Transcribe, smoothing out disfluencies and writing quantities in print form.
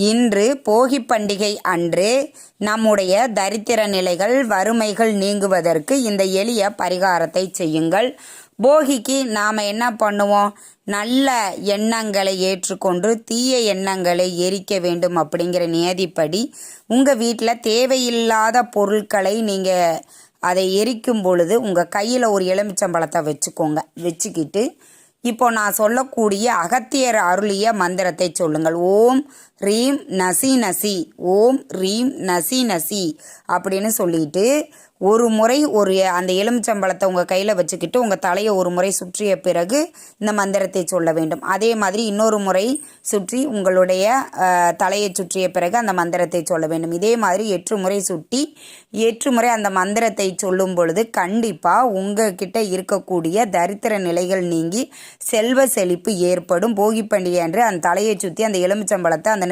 இன்று போகி பண்டிகை அன்று நம்முடைய தரித்திர நிலைகள் வறுமைகள் நீங்குவதற்கு இந்த எளிய பரிகாரத்தை செய்யுங்கள். போகிக்கு நாம் என்ன பண்ணுவோம்? நல்ல எண்ணங்களை ஏற்றுக்கொண்டு தீய எண்ணங்களை எரிக்க வேண்டும் அப்படிங்கிற நியதிப்படி உங்கள் வீட்டில் தேவையில்லாத பொருட்களை நீங்கள் அதை எரிக்கும் பொழுது உங்கள் கையில் ஒரு எலுமிச்சம்பழத்தை வச்சுக்கிட்டு இப்போ நான் சொல்லக்கூடிய அகத்தியர் அருளிய மந்திரத்தை சொல்லுங்கள். ஓம் ரீம் நசி நசி, ஓம் ரீம் நசி நசி அப்படின்னு சொல்லிட்டு ஒரு முறை அந்த எலுமிச்சம்பழத்தை உங்கள் கையில் வச்சுக்கிட்டு உங்கள் தலையை ஒரு முறை சுற்றிய பிறகு இந்த மந்திரத்தை சொல்ல வேண்டும். அதே மாதிரி இன்னொரு முறை சுற்றி உங்களுடைய தலையை சுற்றிய பிறகு அந்த மந்திரத்தை சொல்ல வேண்டும். இதே மாதிரி 8 முறை சுற்றி 8 முறை அந்த மந்திரத்தை சொல்லும் பொழுது கண்டிப்பாக உங்ககிட்ட இருக்கக்கூடிய தரித்திர நிலைகள் நீங்கி செல்வ செழிப்பு ஏற்படும். போகி பண்டிகை அன்று அந்த தலையை சுற்றி அந்த எலுமிச்சம்பழத்தை அந்த